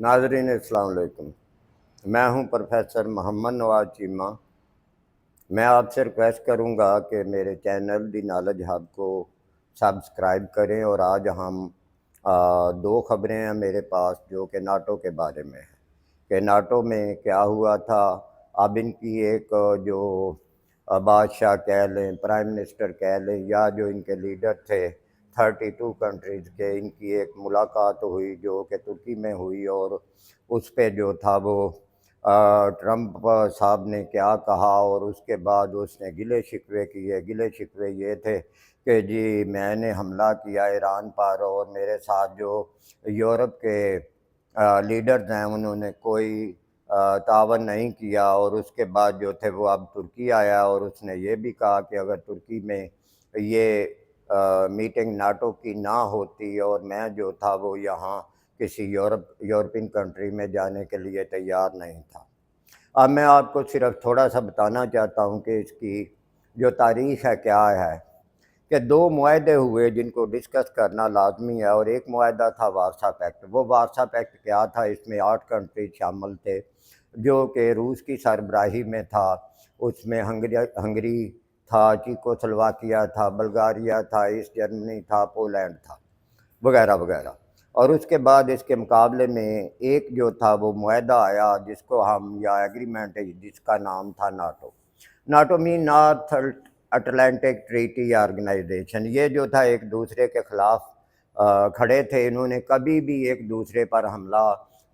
नाजरीन अस्सलाम वालेकुम। मैं हूं प्रोफेसर मोहम्मद नवाज चीमा। मैं आपसे रिक्वेस्ट करूंगा कि मेरे चैनल दी नॉलेज हब को सब्सक्राइब करें। और आज हम दो ख़बरें हैं मेरे पास जो कि नाटो के बारे में है कि नाटो में क्या हुआ था। अब इनकी एक जो बादशाह कह लें, प्राइम मिनिस्टर कह लें, या जो इनके लीडर थे 32 कंट्रीज़ के, इनकी एक मुलाकात हुई जो कि तुर्की में हुई। और उस पे जो था वो ट्रंप साहब ने क्या कहा, और उसके बाद उसने गिले शिकवे किए। गिले शिकवे ये थे कि जी मैंने हमला किया ईरान पर, और मेरे साथ जो यूरोप के लीडर्स हैं उन्होंने कोई तावन नहीं किया। और उसके बाद जो थे वो अब तुर्की आया, और उसने ये भी कहा कि अगर तुर्की में ये मीटिंग नाटो की ना होती और मैं जो था वो यहाँ किसी यूरोपियन कंट्री में जाने के लिए तैयार नहीं था। अब मैं आपको सिर्फ थोड़ा सा बताना चाहता हूँ कि इसकी जो तारीख़ है क्या है कि दो मुआहदे हुए जिनको डिस्कस करना लाजमी है। और एक मुआहदा था वारसा पैक्ट। वो वारसा पैक्ट क्या था, इसमें 8 कंट्री शामिल थे जो कि रूस की सरबराही में था। उसमें हंगरी था, चीकोस्लोवाकिया था, बल्गारिया था, ईस्ट जर्मनी था, पोलैंड था, वगैरह वगैरह। और उसके बाद इसके मुकाबले में एक जो था वो मुआहदा आया जिसको हम, या एग्रीमेंट है, जिसका नाम था NATO. NATO mean North Atlantic Treaty Organization. ये जो था एक दूसरे के ख़िलाफ़ खड़े थे। इन्होंने कभी भी एक दूसरे पर हमला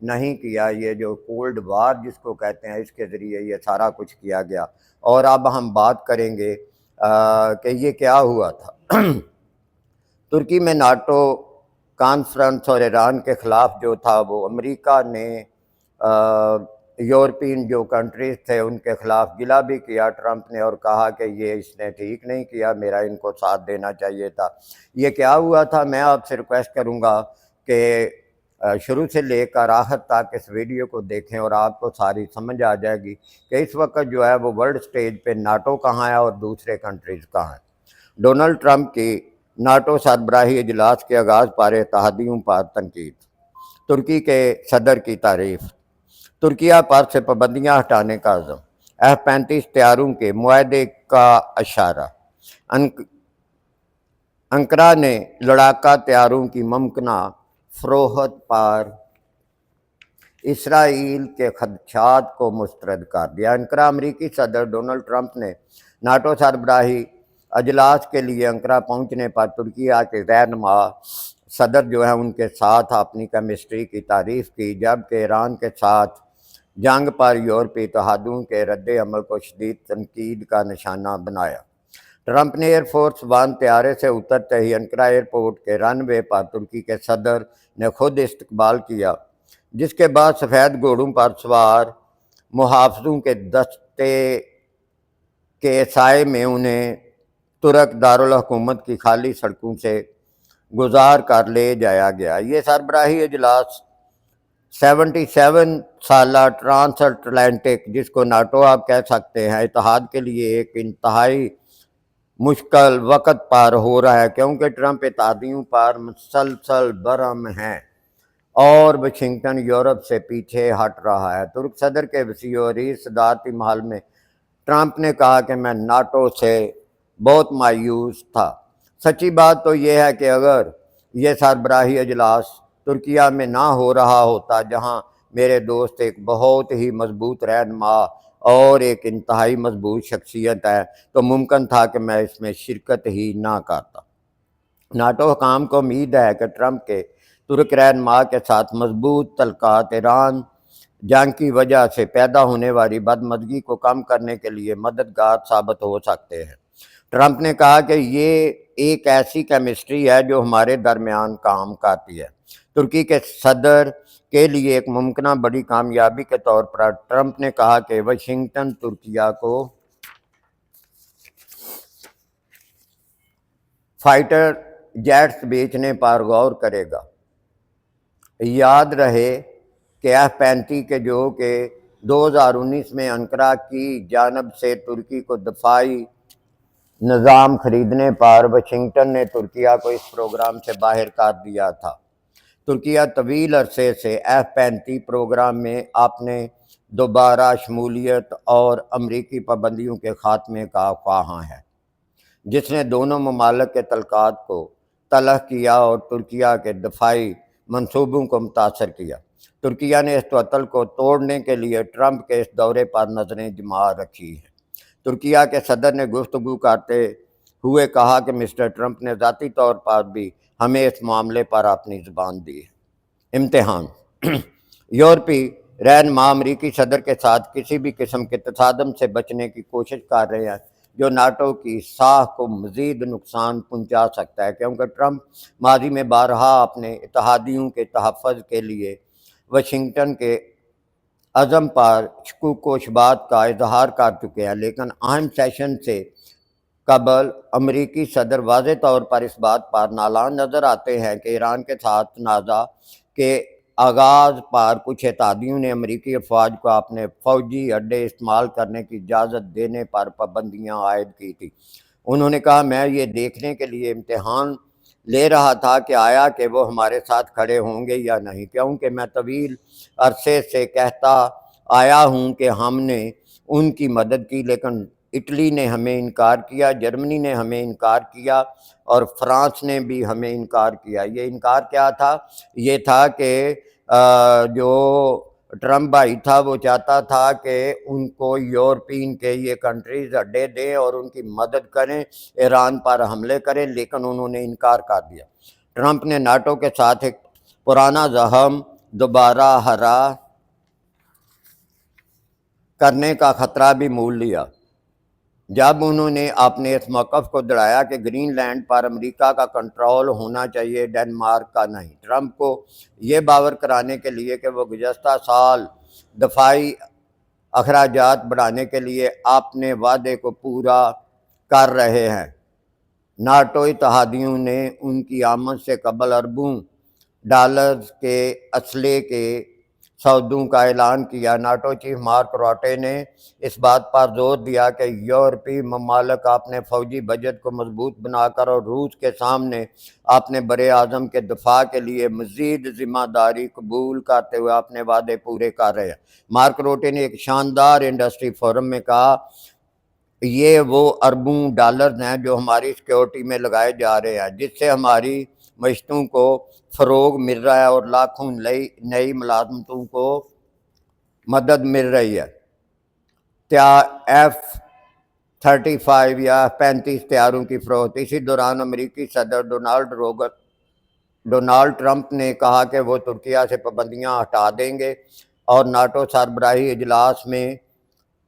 नहीं किया। ये जो कोल्ड वार जिसको कहते हैं, इसके ज़रिए ये सारा कुछ किया गया। और अब हम बात करेंगे कि ये क्या हुआ था। तुर्की में नाटो कॉन्फ्रेंस और ईरान के ख़िलाफ़ जो था वो अमेरिका ने यूरोपियन जो कंट्रीज़ थे उनके ख़िलाफ़ गिला भी किया ट्रंप ने, और कहा कि ये इसने ठीक नहीं किया, मेरा इनको साथ देना चाहिए था। ये क्या हुआ था, मैं आपसे रिक्वेस्ट करूँगा कि शुरू से लेकर आखिर तक इस वीडियो को देखें और आपको सारी समझ आ जाएगी कि इस वक्त जो है वो वर्ल्ड स्टेज पे नाटो कहाँ है और दूसरे कंट्रीज़ कहाँ हैं। डोनाल्ड ट्रंप की नाटो सरबराही इजलास के आगाज़ पर इत्तेहादियों पर तनकीद। तुर्की के सदर की तारीफ। तुर्किया पर से पाबंदियाँ हटाने का अज़म। F-35 तैयारों के मुआहदे का इशारा। अंकरा ने लड़ाका तैयारों की मुमकिना फ़रोख्त पर इसराइल के खदशात को मुस्तरद कर दिया। अंकरा। अमरीकी सदर डोनाल्ड ट्रंप ने नाटो सरबराही अजलास के लिए अंकरा पहुँचने पर तुर्किया के रहनुमा सदर जो है उनके साथ अपनी केमिस्ट्री की तारीफ़ की, जबकि ईरान के साथ जंग पर यूरोपीय इत्तेहादों के रद्द अमल को शदीद तनकीद का निशाना बनाया। ट्रंप ने एयरफोर्स वन तैयारे से उतरते ही अंकरा एयरपोर्ट के रनवे पर तुर्की के सदर ने खुद इस्तकबाल किया, जिसके बाद सफ़ेद घोड़ों पर सवार मुहाफ़िज़ों के दस्ते के साए में उन्हें तुर्क दारुल हुकूमत की खाली सड़कों से गुजार कर ले जाया गया। ये सरबराही इजलास 77 साला ट्रांस अटलांटिक, जिसको नाटो आप कह सकते हैं, इत्तेहाद के लिए एक इंतहाई मुश्किल वक़्त पार हो रहा है, क्योंकि ट्रंप इत्तेहादियों पर मुसलसल बरहम हैं और वाशिंगटन यूरोप से पीछे हट रहा है। तुर्क सदर के वसीअ सदारती महल में ट्रंप ने कहा कि मैं नाटो से बहुत मायूस था। सच्ची बात तो यह है कि अगर ये सरबराही अजलास तुर्किया में ना हो रहा होता, जहाँ मेरे दोस्त एक बहुत ही मजबूत रहनुमा और एक इंतहाई मजबूत शख्सियत है, तो मुमकिन था कि मैं इसमें शिरकत ही ना करता। नाटो हुकाम को उम्मीद है कि ट्रंप के तुर्क रहनुमा के साथ मजबूत तल्कात ईरान जंग की वजह से पैदा होने वाली बदमज़गी को कम करने के लिए मददगार साबित हो सकते हैं। ट्रंप ने कहा कि ये एक ऐसी केमिस्ट्री है जो हमारे दरमियान काम करती है। तुर्की के सदर के लिए एक मुमकिन बड़ी कामयाबी के तौर पर ट्रंप ने कहा कि वाशिंगटन तुर्किया को फाइटर जेट्स बेचने पर गौर करेगा। याद रहे कि F-35 के जो कि 2019 में अंकरा की जानब से तुर्की को दफाई निज़ाम खरीदने पर वाशिंगटन ने तुर्किया को इस प्रोग्राम से बाहर कर दिया था। ترکیہ طویل عرصے سے F-35 پروگرام میں اپنے دوبارہ شمولیت اور امریکی پابندیوں کے خاتمے کا خواہاں ہے، جس نے دونوں ممالک کے تعلقات کو تلخ کیا اور ترکیہ کے دفاعی منصوبوں کو متاثر کیا۔ ترکیہ نے اس تعطل کو توڑنے کے لیے ٹرمپ کے اس دورے پر نظریں جما رکھی ہیں۔ ترکیہ کے صدر نے گفتگو کرتے ہوئے کہا کہ مسٹر ٹرمپ نے ذاتی طور پر بھی ہمیں اس معاملے پر اپنی زبان دی ہے۔ امتحان یورپی رہنما امریکی صدر کے ساتھ کسی بھی قسم کے تصادم سے بچنے کی کوشش کر رہے ہیں جو ناٹو کی ساکھ کو مزید نقصان پہنچا سکتا ہے، کیونکہ ٹرمپ ماضی میں بارہا اپنے اتحادیوں کے تحفظ کے لیے واشنگٹن کے عزم پر شکوک و شبہات کا اظہار کر چکے ہیں، لیکن اہم سیشن سے قبل امریکی صدر واضح طور پر اس بات پر نالاں نظر آتے ہیں کہ ایران کے ساتھ تنازع کے آغاز پر کچھ اتحادیوں نے امریکی افواج کو اپنے فوجی اڈے استعمال کرنے کی اجازت دینے پر پابندیاں عائد کی تھی۔ انہوں نے کہا، میں یہ دیکھنے کے لیے امتحان لے رہا تھا کہ آیا کہ وہ ہمارے ساتھ کھڑے ہوں گے یا نہیں، کیونکہ میں طویل عرصے سے کہتا آیا ہوں کہ ہم نے ان کی مدد کی، لیکن اٹلی نے ہمیں انکار کیا، جرمنی نے ہمیں انکار کیا اور فرانس نے بھی ہمیں انکار کیا۔ یہ انکار کیا تھا؟ یہ تھا کہ جو ٹرمپ بھائی تھا وہ چاہتا تھا کہ ان کو یورپین کے یہ کنٹریز اڈے دیں اور ان کی مدد کریں، ایران پر حملے کریں، لیکن انہوں نے انکار کر دیا۔ ٹرمپ نے ناٹو کے ساتھ ایک پرانا زخم دوبارہ ہرا کرنے کا خطرہ بھی مول لیا جب انہوں نے اپنے اس موقف کو دہرایا کہ گرین لینڈ پر امریکہ کا کنٹرول ہونا چاہیے، ڈنمارک کا نہیں۔ ٹرمپ کو یہ باور کرانے کے لیے کہ وہ گزشتہ سال دفاعی اخراجات بڑھانے کے لیے اپنے وعدے کو پورا کر رہے ہیں، ناٹو اتحادیوں نے ان کی آمد سے قبل اربوں ڈالرز کے اسلحے کے سودوں کا اعلان کیا۔ ناٹو چیف مارک روٹے نے اس بات پر زور دیا کہ یورپی ممالک اپنے فوجی بجٹ کو مضبوط بنا کر اور روس کے سامنے اپنے بر اعظم کے دفاع کے لیے مزید ذمہ داری قبول کرتے ہوئے اپنے وعدے پورے کر رہے ہیں۔ مارک روٹے نے ایک شاندار انڈسٹری فورم میں کہا، یہ وہ اربوں ڈالرز ہیں جو ہماری سیکیورٹی میں لگائے جا رہے ہیں، جس سے ہماری معیشتوں کو فروغ مل رہا ہے اور لاکھوں نئی ملازمتوں کو مدد مل رہی ہے۔ F-35 یا F-35 طیاروں کی فروخت۔ اسی دوران امریکی صدر ڈونالڈ ٹرمپ نے کہا کہ وہ ترکیہ سے پابندیاں ہٹا دیں گے اور ناٹو سربراہی اجلاس میں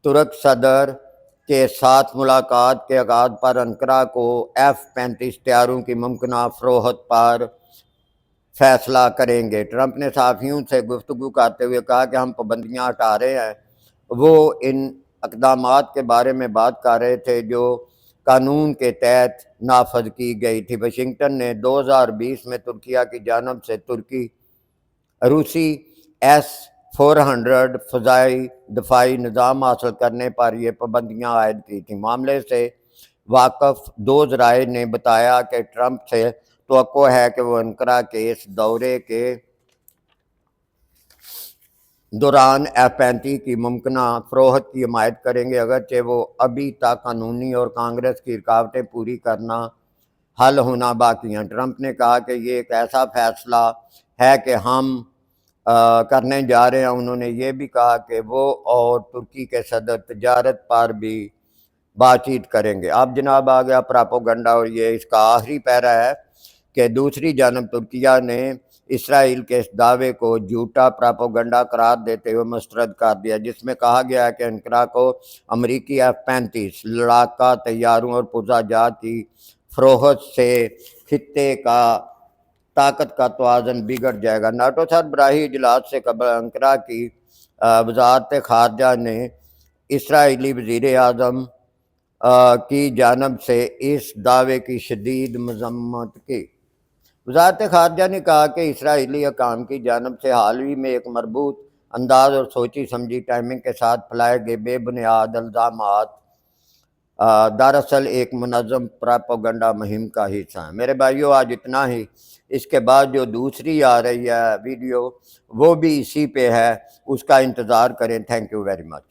ترک صدر کے ساتھ ملاقات کے آغاز پر انقرہ کو F-35 طیاروں کی ممکنہ فروخت پر فیصلہ کریں گے۔ ٹرمپ نے صحافیوں سے گفتگو کرتے ہوئے کہا کہ ہم پابندیاں ہٹا رہے ہیں۔ وہ ان اقدامات کے بارے میں بات کر رہے تھے جو قانون کے تحت نافذ کی گئی تھی۔ واشنگٹن نے 2020 میں ترکیہ کی جانب سے روسی S-400 فضائی دفاعی نظام حاصل کرنے پر یہ پابندیاں عائد کی تھیں۔ معاملے سے واقف دو ذرائع نے بتایا کہ ٹرمپ سے توقع ہے کہ وہ انقرہ کے اس دورے کے دوران F-35 کی ممکنہ فروخت کی حمایت کریں گے، اگرچہ وہ ابھی تک قانونی اور کانگریس کی رکاوٹیں پوری کرنا حل ہونا باقی ہیں۔ ٹرمپ نے کہا کہ یہ ایک ایسا فیصلہ ہے کہ ہم کرنے جا رہے ہیں۔ انہوں نے یہ بھی کہا کہ وہ اور ترکی کے صدر تجارت پر بھی بات چیت کریں گے۔ اب جناب آ گیا پراپوگنڈا، اور یہ اس کا آخری پیرا ہے کہ دوسری جانب ترکیہ نے اسرائیل کے اس دعوے کو جھوٹا پراپوگنڈا قرار دیتے ہوئے مسترد کر دیا، جس میں کہا گیا ہے کہ انقرہ کو امریکی F-35 لڑاکا طیاروں اور پرزہ جات کی فروخت سے خطے کا طاقت کا توازن بگڑ جائے گا۔ ناٹو سربراہی اجلاس سے قبل انقرہ کی وزارت خارجہ نے اسرائیلی وزیر اعظم کی جانب سے اس دعوے کی شدید مذمت کی۔ وزارت خارجہ نے کہا کہ اسرائیلی حکام کی جانب سے حال ہی میں ایک مربوط انداز اور سوچی سمجھی ٹائمنگ کے ساتھ پھیلائے گئے بے بنیاد الزامات دراصل ایک منظم پراپیگنڈا مہم کا حصہ ہیں۔ میرے بھائیوں آج اتنا ہی، اس کے بعد جو دوسری آ رہی ہے ویڈیو وہ بھی اسی پہ ہے، اس کا انتظار کریں۔ Thank you very much.